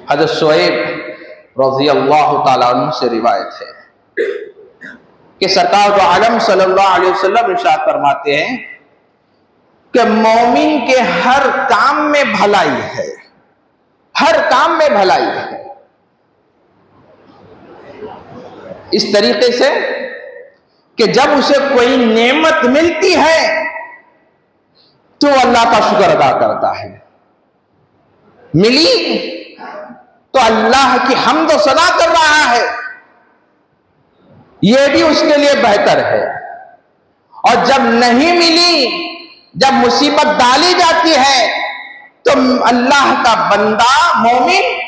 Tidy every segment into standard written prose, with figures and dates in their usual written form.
حضرت شعیب رضی اللہ تعالیٰ عنہ سے روایت ہے کہ سرکار دو عالم صلی اللہ علیہ وسلم ارشاد فرماتے ہیں کہ مومن کے ہر کام میں بھلائی ہے، ہر کام میں بھلائی ہے، اس طریقے سے کہ جب اسے کوئی نعمت ملتی ہے تو اللہ کا شکر ادا کرتا ہے، ملی تو اللہ کی حمد و ثنا کر رہا ہے، یہ بھی اس کے لیے بہتر ہے۔ اور جب نہیں ملی، جب مصیبت ڈالی جاتی ہے تو اللہ کا بندہ مومن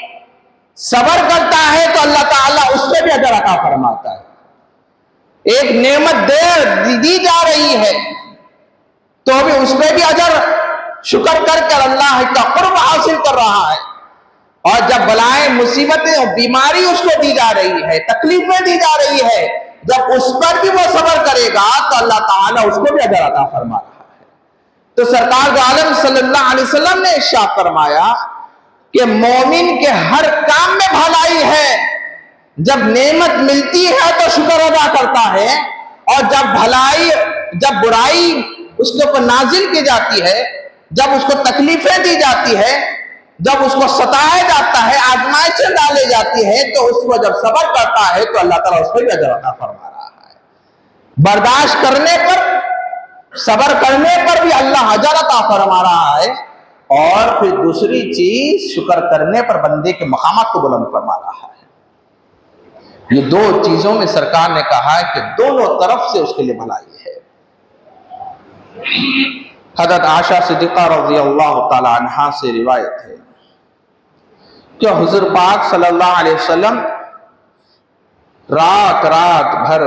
صبر کرتا ہے تو اللہ تعالیٰ اس سے بھی اجر عطا فرماتا ہے۔ ایک نعمت دی جا رہی ہے تو بھی اس پہ بھی اجر شکر کر کر اللہ کا قرب حاصل کر رہا ہے، اور جب بلائیں مصیبتیں اور بیماری اس کو دی جا رہی ہے، تکلیفیں دی جا رہی ہے، جب اس پر بھی وہ صبر کرے گا تو اللہ تعالیٰ اس کو بھی اجر عطا فرما رہا ہے۔ تو سرکار دو عالم صلی اللہ علیہ وسلم نے ارشاد فرمایا کہ مومن کے ہر کام میں بھلائی ہے، جب نعمت ملتی ہے تو شکر ادا کرتا ہے، اور جب برائی اس کے اوپر نازل کی جاتی ہے، جب اس کو تکلیفیں دی جاتی ہے، جب اس کو ستایا جاتا ہے، آزمائشیں ڈالی جاتی ہے، تو اس کو جب صبر کرتا ہے تو اللہ تعالیٰ اس کو بھی اجر عطا فرما رہا ہے۔ برداشت کرنے پر، صبر کرنے پر بھی اللہ اجر عطا فرما رہا ہے، اور پھر دوسری چیز شکر کرنے پر بندے کے مقامات کو بلند فرما رہا ہے۔ یہ دو چیزوں میں سرکار نے کہا ہے کہ دونوں طرف سے اس کے لیے بھلائی ہے۔ حضرت عائشہ صدیقہ رضی اللہ تعالی عنہا سے روایت ہے کہ حضور پاک صلی اللہ علیہ وسلم رات بھر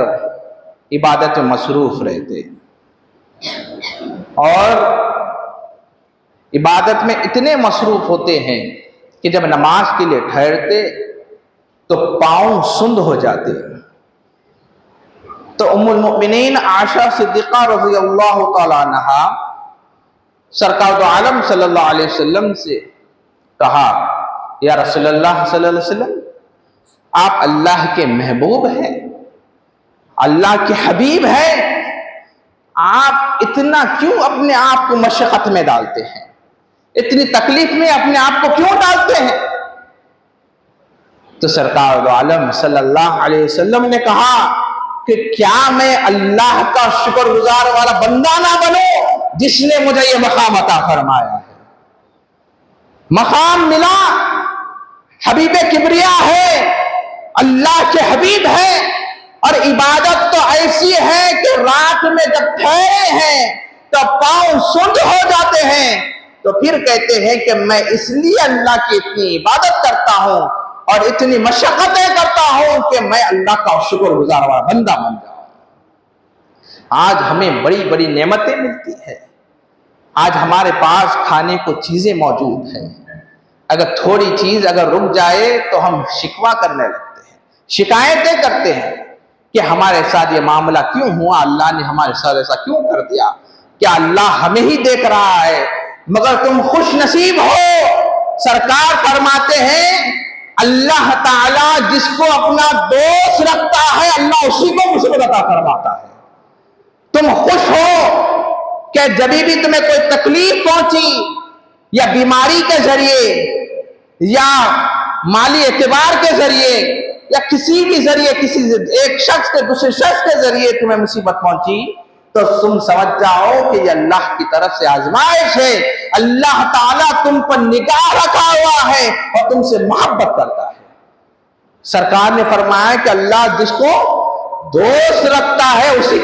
عبادت میں مصروف رہتے، اور عبادت میں اتنے مصروف ہوتے ہیں کہ جب نماز کے لیے ٹھہرتے تو پاؤں سند ہو جاتے۔ تو ام المؤمنین عائشہ صدیقہ رضی اللہ تعالی عنہا سرکار دو عالم صلی اللہ علیہ وسلم سے کہا، یا رسول اللہ صلی اللہ علیہ وسلم، آپ اللہ کے محبوب ہیں، اللہ کے حبیب ہیں، آپ اتنا کیوں اپنے آپ کو مشقت میں ڈالتے ہیں، اتنی تکلیف میں اپنے آپ کو کیوں ڈالتے ہیں؟ تو سرکار دو عالم صلی اللہ علیہ وسلم نے کہا کہ کیا میں اللہ کا شکر گزار والا بندہ نہ بنوں جس نے مجھے یہ مقام عطا فرمایا ہے؟ مقام ملا، حبیب کبریا ہے، اللہ کے حبیب ہے، اور عبادت تو ایسی ہے کہ رات میں جب ٹھہرے ہیں تو پاؤں سند ہو جاتے ہیں، تو پھر کہتے ہیں کہ میں اس لیے اللہ کی اتنی عبادت کرتا ہوں اور اتنی مشقتیں کرتا ہوں کہ میں اللہ کا شکر گزار والا بندہ بن جاؤں۔ آج ہمیں بڑی بڑی نعمتیں ملتی ہیں، آج ہمارے پاس کھانے کو چیزیں موجود ہیں، اگر تھوڑی چیز اگر رک جائے تو ہم شکوہ کرنے لگتے ہیں، شکایتیں کرتے ہیں کہ ہمارے ساتھ یہ معاملہ کیوں ہوا، اللہ نے ہمارے ساتھ ایسا کیوں کر دیا، کیا اللہ ہمیں ہی دیکھ رہا ہے؟ مگر تم خوش نصیب ہو، سرکار فرماتے ہیں اللہ تعالیٰ جس کو اپنا دوست رکھتا ہے اللہ اسی کو مصیبت عطا فرماتا ہے۔ تم خوش ہو کہ جب بھی تمہیں کوئی تکلیف پہنچی، یا بیماری کے ذریعے، یا مالی اعتبار کے ذریعے، یا کسی بھی ذریعے، کسی ایک شخص کے دوسرے شخص کے ذریعے تمہیں مصیبت پہنچی، تو تم سمجھ جاؤ کہ یہ اللہ کی طرف سے آزمائش ہے، اللہ تعالیٰ تم پر نگاہ رکھا ہوا ہے اور تم سے محبت کرتا ہے۔ سرکار نے فرمایا کہ اللہ جس کو دوست رکھتا ہے اسی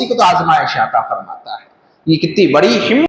کو تو آزمائش عطا فرماتا ہے۔ یہ کتنی بڑی ہمت